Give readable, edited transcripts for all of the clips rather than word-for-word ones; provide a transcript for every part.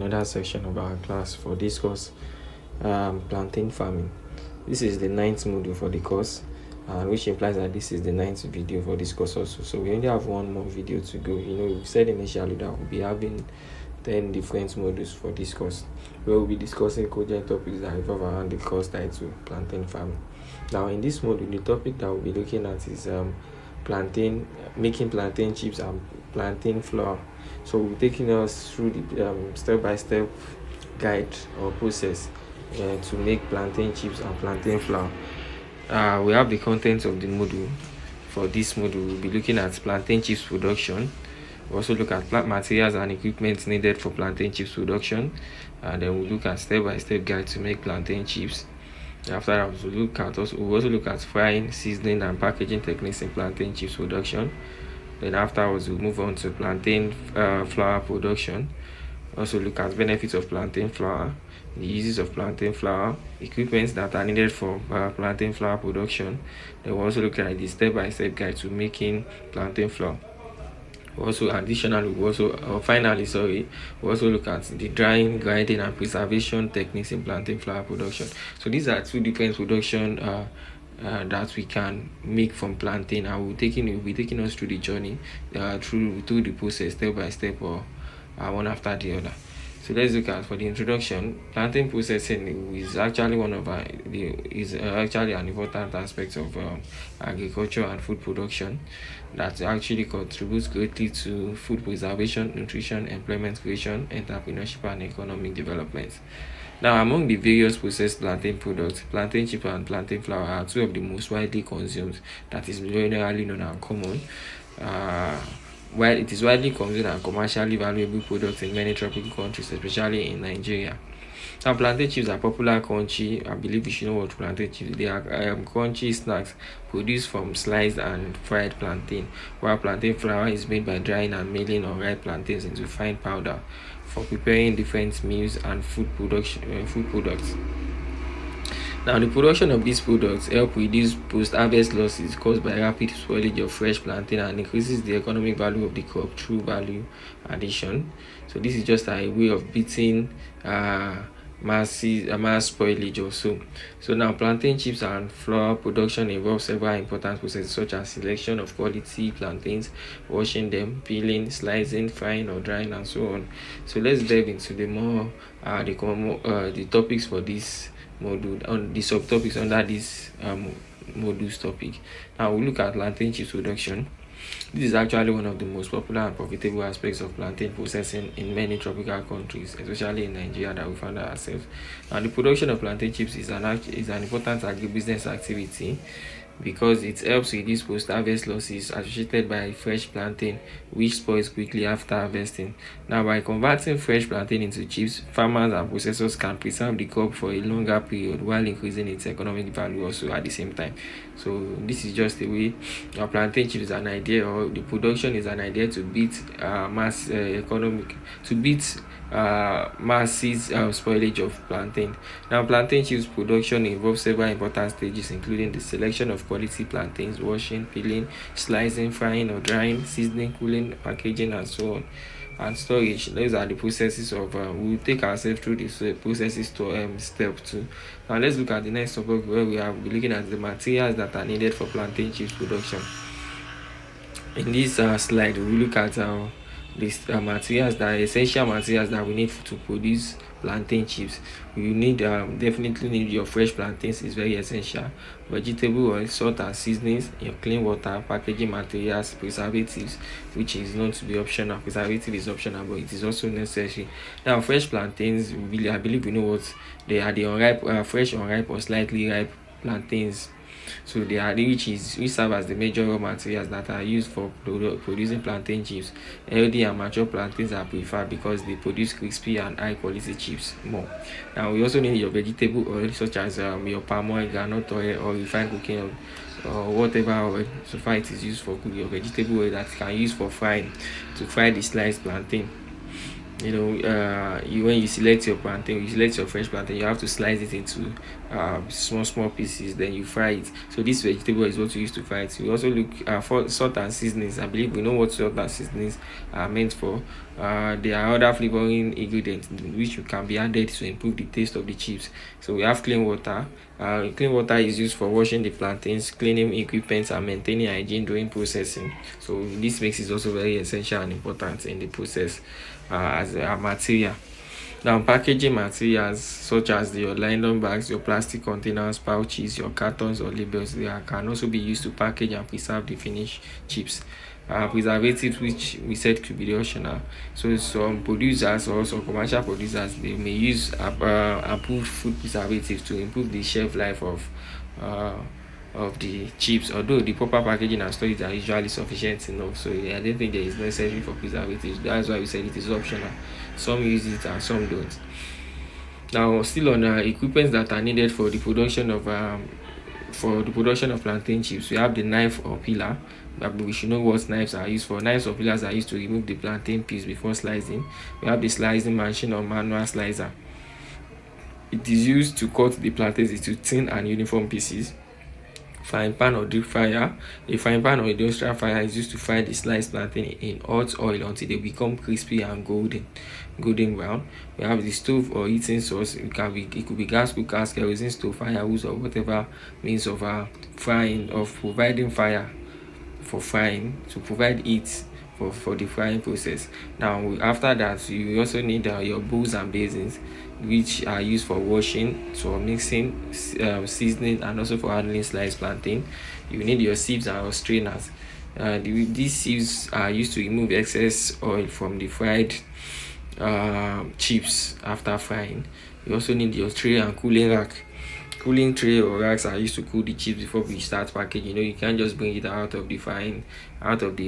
another section of our class for this course, plantain farming. This is the 9th module for the course, which implies that this is the 9th video for this course also. So we only have one more video to go. We've said initially that we'll be having 10 different modules for this course, where we'll be discussing cogent topics that revolve around the course title, plantain farming. Now in this module, the topic that we'll be looking at is making plantain chips and plantain flour. So we're taking us through the step-by-step guide or process to make plantain chips and plantain flour. We have the contents of the module. For this module, we'll be looking at plantain chips production. We'll also look at plant materials and equipment needed for plantain chips production, and then we'll look at step-by-step guide to make plantain chips. After that, we'll also look at frying, seasoning, and packaging techniques in plantain chips production. Then afterwards, we'll move on to plantain flour production. Also look at benefits of plantain flour, the uses of plantain flour, equipment that are needed for plantain flour production. Then we'll also look at the step-by-step guide to making plantain flour. Finally, we'll also look at the drying, grinding, and preservation techniques in plantain flour production. So these are two different production that we can make from plantain, and we'll be taking us through the journey, through the process step by step, or one after the other. So let's look at, for the introduction, plantain processing is actually actually an important aspect of agriculture and food production that actually contributes greatly to food preservation, nutrition, employment creation, entrepreneurship, and economic development. Now, among the various processed plantain products, plantain chip and plantain flour are two of the most widely consumed, that is generally known and common. While it is widely consumed and commercially valuable products in many tropical countries, especially in Nigeria. Now, plantain chips are popular crunchy. I believe you should know what plantain chips. They are crunchy snacks produced from sliced and fried plantain, while plantain flour is made by drying and milling unripe plantains into fine powder for preparing different meals and food products. Now, the production of these products help reduce post-harvest losses caused by rapid spoilage of fresh plantain and increases the economic value of the crop through value addition. So this is just a way of beating mass spoilage also. So now, plantain chips and flour production involves several important processes such as selection of quality plantains, washing them, peeling, slicing, frying or drying, and so on. So let's delve into the topics for this module, on the subtopics under this module's topic. Now we'll look at plantain chips production. This is actually one of the most popular and profitable aspects of plantain processing in many tropical countries, especially in Nigeria that we find ourselves. Now, the production of plantain chips is an important agribusiness activity because it helps reduce post-harvest losses associated by fresh plantain, which spoils quickly after harvesting. Now, by converting fresh plantain into chips, farmers and processors can preserve the crop for a longer period while increasing its economic value also at the same time. So this is just a way. Plantain chips is an idea, or the production is an idea to beat massive spoilage of plantain. Now, plantain chips production involves several important stages, including the selection of quality plantains, washing, peeling, slicing, frying or drying, seasoning, cooling, packaging, and so on, and storage. Those are the processes of we'll take ourselves through these processes to step 2. Now let's look at the next topic, where we will be looking at the materials that are needed for plantain chips production. In this slide, we will look at these essential materials that we need to produce plantain chips. You need definitely need your fresh plantains, is very essential. Vegetable oil, salt and seasonings, your clean water, packaging materials, preservatives, which is known to be optional. Preservative is optional, but it is also necessary. Now, fresh plantains, I believe we know what they are. The unripe, fresh, unripe, or slightly ripe plantains. So they are which serve as the major raw materials that are used for producing plantain chips. Healthy and mature plantains are preferred because they produce crispy and high quality chips more. Now we also need your vegetable oil, such as your palm oil, groundnut oil, or refined cooking oil, or whatever oil so far it is used for cooking. Your vegetable oil that you can use for frying, to fry the sliced plantain. when you select your plantain, you select your fresh plantain, you have to slice it into small pieces, then you fry it. So this vegetable is what you use to fry it. We also look for salt and seasonings. I believe we know what salt and seasonings are meant for. There are other flavoring ingredients which can be added to improve the taste of the chips. So we have clean water. Clean water is used for washing the plantains, cleaning equipment, and maintaining hygiene during processing. So this makes it also very essential and important in the process as a material. Now, packaging materials such as your nylon bags, your plastic containers, pouches, your cartons or labels, they can also be used to package and preserve the finished chips. Preservatives, which we said could be optional. So some producers or some commercial producers, they may use approved food preservatives to improve the shelf life of the chips, although the proper packaging and storage are usually sufficient enough. So I don't think there is necessary for preservatives. That's why we said it is optional. Some use it and some don't. Now, still on equipment that are needed for the production of plantain chips, we have the knife or peeler. We should know what knives are used for. Knives or peelers are used to remove the plantain peels before slicing. We have the slicing machine or manual slicer. It is used to cut the plantains into thin and uniform pieces. Frying pan or deep fryer. A frying pan or industrial fryer is used to fry the sliced plantain in hot oil until they become crispy and golden brown. We have the stove or heating source. It could be gas cookers, kerosene stove, firewood, or whatever means of providing fire for frying, to provide heat for the frying process. Now, after that, you also need your bowls and basins, which are used for washing, for mixing, seasoning, and also for handling sliced plantain. You need your sieves and your strainers. These sieves are used to remove excess oil from the fried chips after frying. You also need your tray and cooling rack. Cooling tray or racks are used to cool the chips before we start packaging. You can't just bring it out of the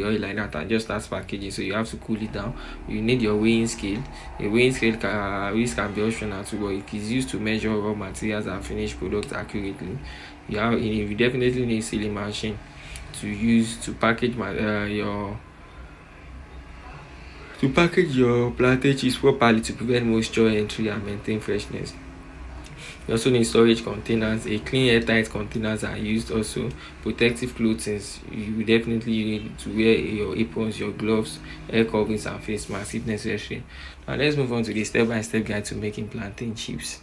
oil like that and just start packaging. So you have to cool it down. You need your weighing scale. A weighing scale can be optional too, but it is used to measure raw materials and finished products accurately. You definitely need a sealing machine to use to package your plantain chips properly to prevent moisture entry and maintain freshness. You also need storage containers. A clean airtight containers are used also. Protective clothing. You definitely need to wear your aprons, your gloves, air coverings, and face masks if necessary. Now let's move on to the step-by-step guide to making plantain chips.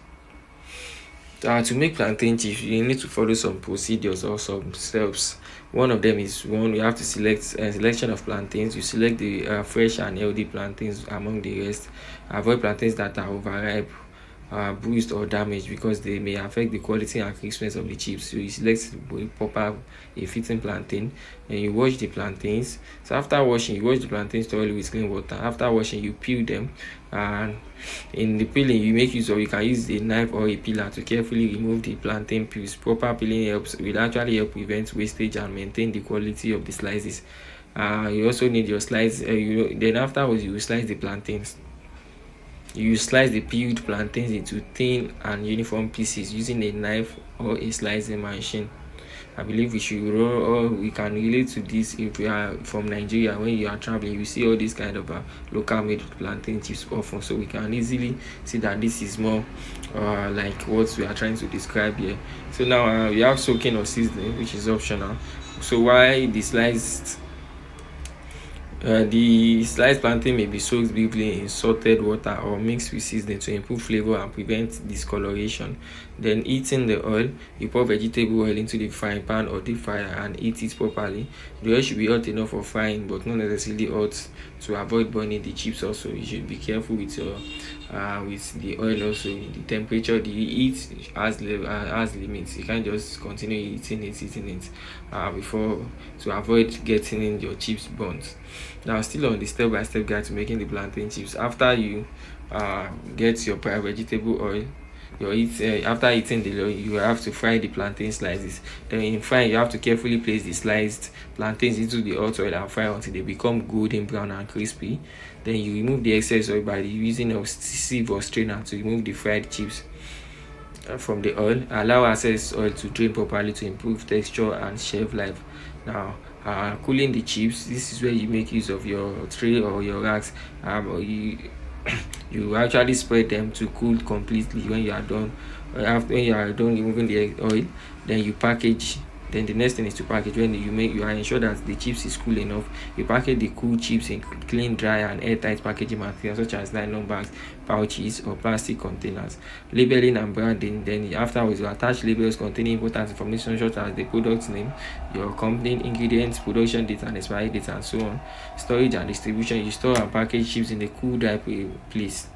To make plantain chips, you need to follow some procedures or some steps. One of them is you have to select a selection of plantains. You select the fresh and healthy plantains among the rest. Avoid plantains that are overripe, bruised or damaged, because they may affect the quality and crispness of the chips. So you select a fitting plantain, and you wash the plantains. So after washing, you wash the plantains thoroughly with clean water. After washing, you peel them, and in the peeling, you can use a knife or a peeler to carefully remove the plantain peels. Proper peeling will actually help prevent wastage and maintain the quality of the slices. You also need your slice. Then afterwards, you will slice the plantains. You slice the peeled plantains into thin and uniform pieces using a knife or a slicing machine. I believe we can relate to this if we are from Nigeria. When you are traveling, you see all these kind of local made plantain chips often, so we can easily see that this is more like what we are trying to describe here. So now we have soaking or seasoning, which is optional. So why the sliced plantain may be soaked briefly in salted water or mixed with seasoning to improve flavor and prevent discoloration. Then heating the oil, you pour vegetable oil into the frying pan or deep fryer and heat it properly. The oil should be hot enough for frying, but not necessarily hot to avoid burning the chips. Also, you should be careful with the oil. Also, the temperature, the heat has limits. You can't just continue heating it before, to avoid getting in your chips burnt. Now, still on the step-by-step guide to making the plantain chips. After you get your vegetable oil, after heating the oil, you have to fry the plantain slices. Then in frying, you have to carefully place the sliced plantains into the hot oil and fry until they become golden brown and crispy. Then you remove the excess oil by the using of sieve or strainer to remove the fried chips from the oil. Allow excess oil to drain properly to improve texture and shelf life. Now, cooling the chips. This is where you make use of your tray or your racks. you actually spread them to cool completely. When you are done, after when you are done removing the oil, then you package. Then the next thing is to package. When you are ensure that the chips is cool enough, you package the cool chips in clean, dry and airtight packaging material such as nylon bags, pouches or plastic containers. Labeling and branding. Then afterwards you attach labels containing important information such as the product name, your company ingredients, production date and expiry date and so on. Storage and distribution. You store and package chips in a cool, dry place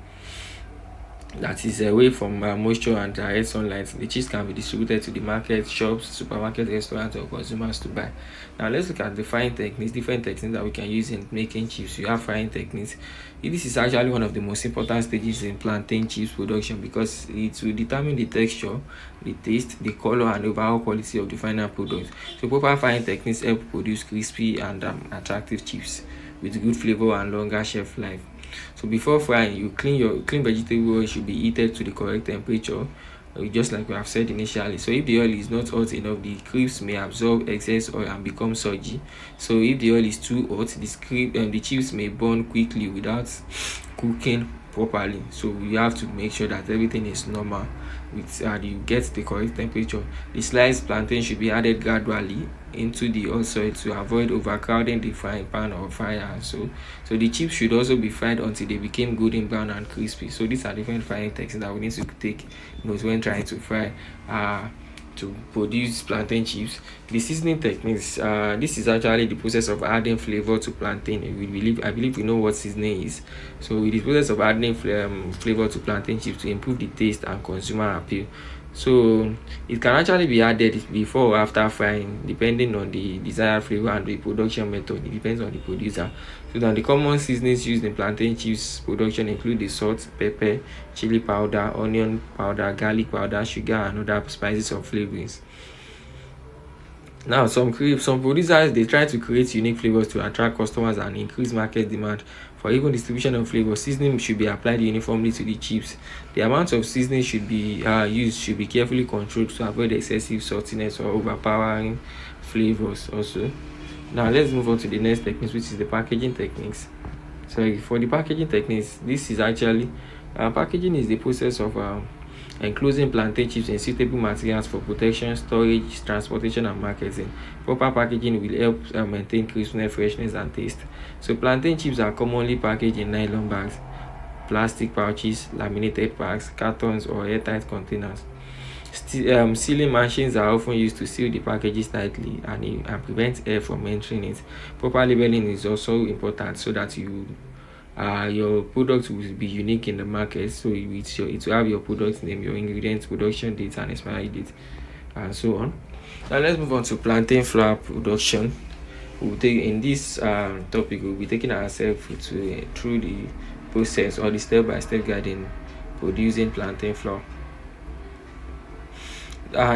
that is away from moisture and direct sunlight. The chips can be distributed to the market, shops, supermarket, restaurants, or consumers to buy. Now let's look at the frying techniques, different techniques that we can use in making chips. You have frying techniques. This is actually one of the most important stages in plantain chips production because it will determine the texture, the taste, the color, and overall quality of the final product. So proper frying techniques help produce crispy and attractive chips with good flavor and longer shelf life. So before frying, you clean vegetable oil should be heated to the correct temperature, just like we have said initially. So if the oil is not hot enough, the crisps may absorb excess oil and become soggy. So if the oil is too hot, the chips may burn quickly without cooking properly. So you have to make sure that everything is normal with you get the correct temperature. The sliced plantain should be added gradually into the oil to avoid overcrowding the frying pan or fryer. So the chips should also be fried until they became golden brown and crispy. So these are different frying techniques that we need to take note when trying to fry to produce plantain chips. The seasoning techniques, this is actually the process of adding flavor to plantain. I believe we know what seasoning is. So it is the process of adding flavor to plantain chips to improve the taste and consumer appeal. So it can actually be added before or after frying depending on the desired flavor and the production method. It depends on the producer. So then the common seasonings used in plantain chips production include the salt, pepper, chili powder, onion powder, garlic powder, sugar and other spices or flavorings. Now, some producers they try to create unique flavors to attract customers and increase market demand. For even distribution of flavor, seasoning should be applied uniformly to the chips. The amount of seasoning should be used should be carefully controlled to avoid excessive saltiness or overpowering flavors. Also, now let's move on to the next techniques, which is the packaging techniques. So for the packaging techniques, this is actually packaging is the process of enclosing plantain chips in suitable materials for protection, storage, transportation, and marketing. Proper packaging will help maintain crispness, freshness, and taste. So plantain chips are commonly packaged in nylon bags, plastic pouches, laminated packs, cartons, or airtight containers. Sealing machines are often used to seal the packages tightly and prevent air from entering it. Proper labeling is also important so that your product will be unique in the market. So it will have your product name, your ingredients, production date, and expiry date, and so on. Now let's move on to plantain flour production. In this topic, we'll be taking ourselves through the process or the step-by-step guide in producing plantain flour.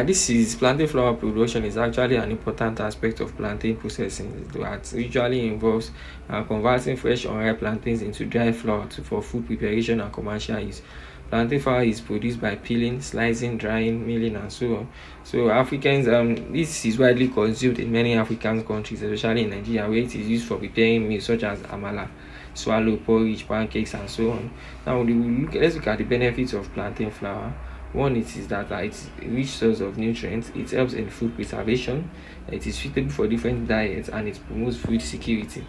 This is plantain flour production is actually an important aspect of plantain processing that usually involves converting fresh unripe plantains into dry flour for food preparation and commercial use. Plantain flour is produced by peeling, slicing, drying, milling, and so on. So Africans, this is widely consumed in many African countries, especially in Nigeria, where it is used for preparing meals such as amala, swallow, porridge, pancakes, and so on. Now let's look at the benefits of plantain flour. One, it is that it's a rich source of nutrients. It helps in food preservation. It is suitable for different diets and it promotes food security.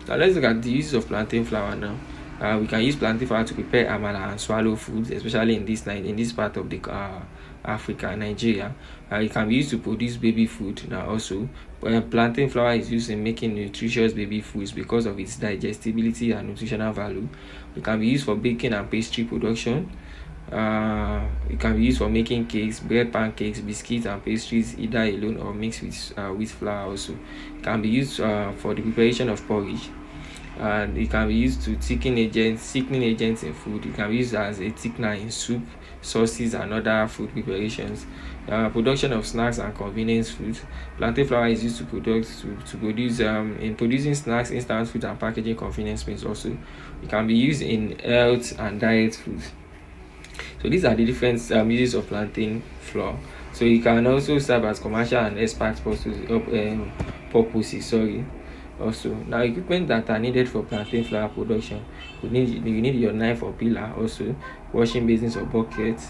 Now let's look at the uses of plantain flour now. We can use plantain flour to prepare amala and swallow foods, especially in this part of the Africa, Nigeria. It can be used to produce baby food. Now also, plantain flour is used in making nutritious baby foods because of its digestibility and nutritional value. It can be used for baking and pastry production. It can be used for making cakes, bread, pancakes, biscuits, and pastries, either alone or mixed with flour. Also, it can be used for the preparation of porridge, and it can be used to seasoning agents in food. It can be used as a thickener in soup, sauces, and other food preparations. Production of snacks and convenience foods. Plantain flour is used to produce in producing snacks, instant food, and packaging convenience meals. Also, it can be used in health and diet foods. So these are the different uses of plantain flour. So it can also serve as commercial and export purposes. also. Now, equipment that are needed for plantain flour production, you need your knife or peeler, also washing basins or bucket.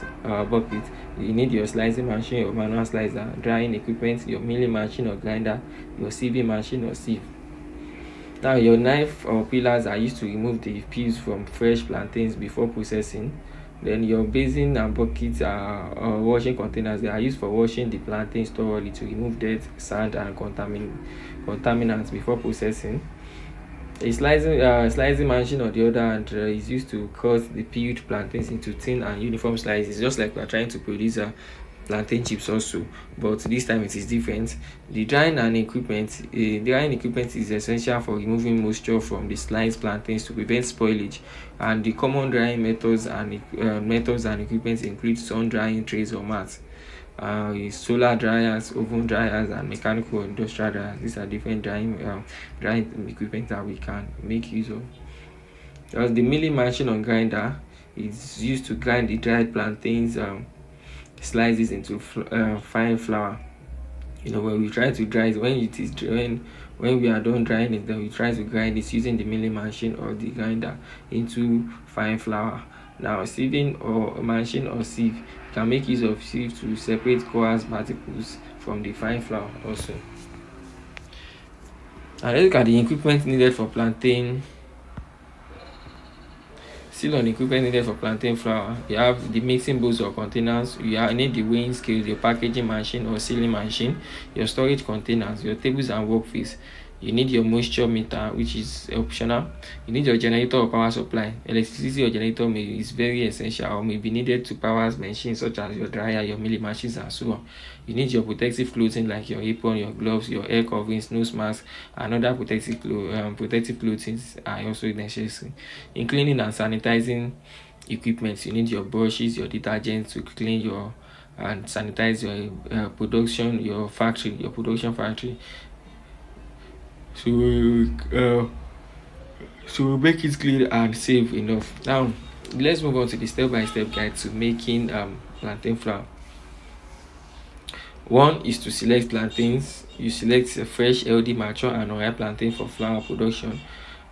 You need your slicing machine or manual slicer, drying equipment, your milling machine or grinder, your sieving machine or sieve. Now, your knife or peelers are used to remove the peels from fresh plantains before processing. Then your basin and buckets are washing containers. They are used for washing the plantains thoroughly to remove dirt, sand, and contaminants before processing. A slicing machine, on the other hand, is used to cut the peeled plantains into thin and uniform slices, just like we are trying to produce plantain chips also, but this time it is different. The drying equipment is essential for removing moisture from the sliced plantains to prevent spoilage, and the common drying methods and equipment include sun drying trays or mats, solar dryers, oven dryers, and mechanical or industrial dryers. These are different drying equipment that we can make use of. As the milling machine or grinder is used to grind the dried plantains, slices into fine flour. When we try to dry it, when we are done drying it, then we try to grind it using the milling machine or the grinder into fine flour. Now, sieving or machine or sieve can make use of sieve to separate coarse particles from the fine flour also. Now, let's look at the equipment needed for plantain. Still on equipment needed for plantain flour, you have the mixing bowls or containers, you need the weighing scales, your packaging machine or sealing machine, your storage containers, your tables and workface. You need your moisture meter, which is optional. You need your generator or power supply. Electricity or generator is very essential or may be needed to power machines such as your dryer, your milling machines, and so on. You need your protective clothing like your apron, your gloves, your air coverings, nose mask, and other protective clothing are also necessary. In cleaning and sanitizing equipment, you need your brushes, your detergents to clean your and sanitize your production factory. So make it clean and safe enough. Now, let's move on to the step-by-step guide to making plantain flour. One is to select plantains. You select a fresh, healthy, mature, and unripe plantain for flour production.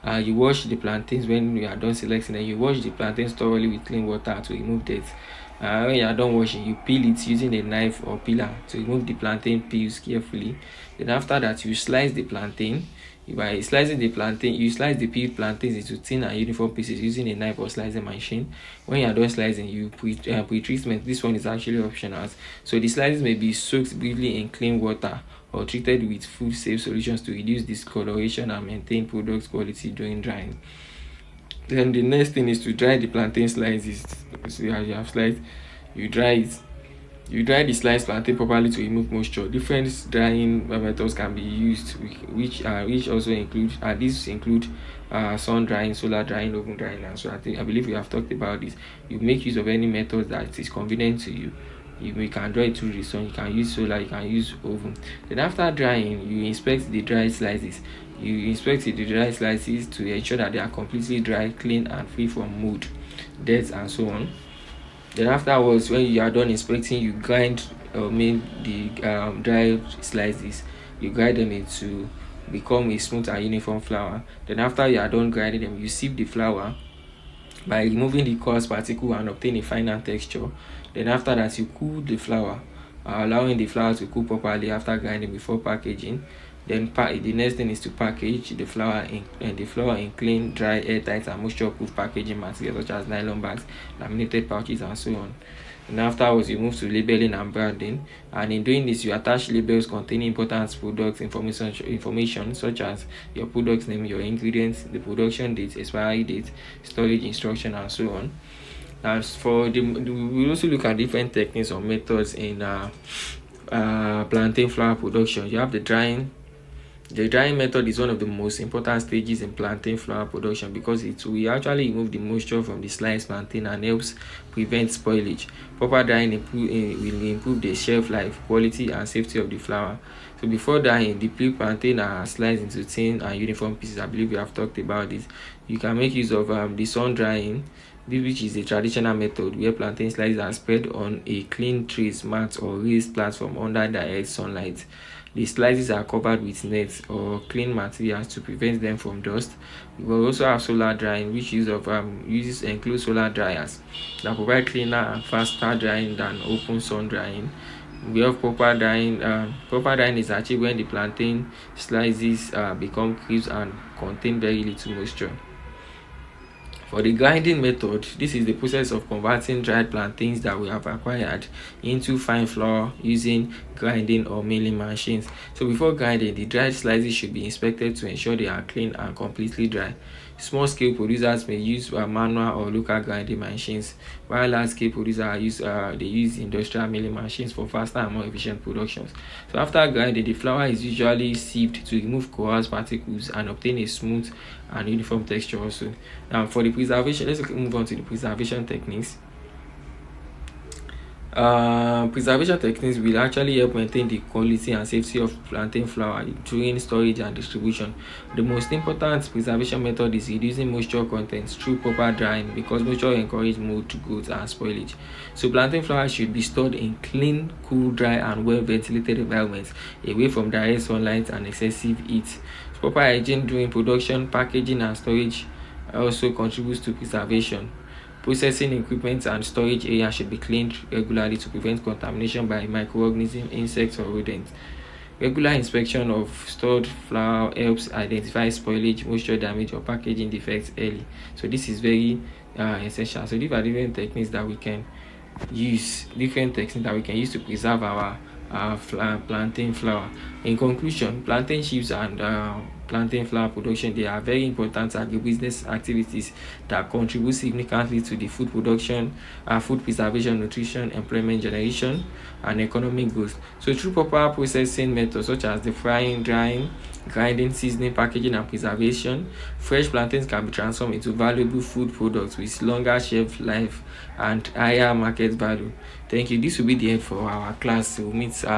You wash the plantains. When you are done selecting them, you wash the plantains thoroughly with clean water to remove dirt. When you are done washing, you peel it using a knife or peeler to remove the plantain peels carefully. Then after that, you slice the plantain. By slicing the plantain, you slice the peeled plantains into thin and uniform pieces using a knife or slicing machine. When you are done slicing, you pre-treatment. This one is actually optional. So the slices may be soaked briefly in clean water or treated with food-safe solutions to reduce discoloration and maintain product quality during drying. Then the next thing is to dry the plantain slices. So as you have sliced, you dry it. You dry the sliced plantain properly to remove moisture. Different drying methods can be used, which also include sun drying, solar drying, oven drying, and so I believe we have talked about this. You make use of any method that is convenient to you. You can dry it through the sun, you can use solar, you can use oven. Then after drying, you inspect the dry slices. You inspect the dry slices to ensure that they are completely dry, clean, and free from mold, dirt, and so on. Then afterwards, when you are done inspecting, you grind make the dry slices. You grind them into become a smooth and uniform flour. Then after you are done grinding them, you sieve the flour by removing the coarse particle and obtain a finer texture. Then after that, you cool the flour, allowing the flour to cool properly after grinding before packaging. Then the next thing is to package the flour in clean, dry, airtight, and moisture-proof packaging materials such as nylon bags, laminated pouches, and so on. And afterwards, you move to labeling and branding. And in doing this, you attach labels containing important product information such as your product name, your ingredients, the production date, expiry date, storage instruction, and so on. As for we also look at different techniques or methods in plantain flour production. You have the drying. The drying method is one of the most important stages in plantain flour production because it will actually remove the moisture from the sliced plantain and helps prevent spoilage. Proper drying will improve the shelf life, quality, and safety of the flour. So before drying, the peeled plantain are sliced into thin and uniform pieces. I believe we have talked about this. You can make use of the sun drying, which is a traditional method where plantain slices are spread on a clean trays, mat, or raised platform under direct sunlight. The slices are covered with nets or clean materials to prevent them from dust. We will also have solar drying, which uses include solar dryers that provide cleaner and faster drying than open sun drying. We have proper drying. Proper drying is achieved when the plantain slices become crisp and contain very little moisture. For the grinding method, this is the process of converting dried plantains that we have acquired into fine flour using grinding or milling machines. So before grinding, the dried slices should be inspected to ensure they are clean and completely dry. Small scale producers may use manual or local grinding machines, while large scale producers use industrial milling machines for faster and more efficient productions. So after grinding, the flour is usually sieved to remove coarse particles and obtain a smooth and uniform texture also. Now for the preservation, let's move on to the preservation techniques. Preservation techniques will actually help maintain the quality and safety of plantain flour during storage and distribution. The most important preservation method is reducing moisture content through proper drying, because moisture encourages mold growth and spoilage. So plantain flour should be stored in clean, cool, dry and well ventilated environments, away from direct sunlight and excessive heat. So proper hygiene during production, packaging and storage also contributes to preservation. Processing equipment and storage areas should be cleaned regularly to prevent contamination by microorganisms, insects, or rodents. Regular inspection of stored flour helps identify spoilage, moisture damage, or packaging defects early. So this is very essential. So these are different techniques that we can use, to preserve our plantain flour. In conclusion, plantain chips and plantain flour production, they are very important agribusiness activities that contribute significantly to the food production, food preservation, nutrition, employment generation, and economic growth. So through proper processing methods such as the frying, drying, grinding, seasoning, packaging, and preservation, fresh plantains can be transformed into valuable food products with longer shelf life and higher market value. Thank you. This will be the end for our class. We'll meet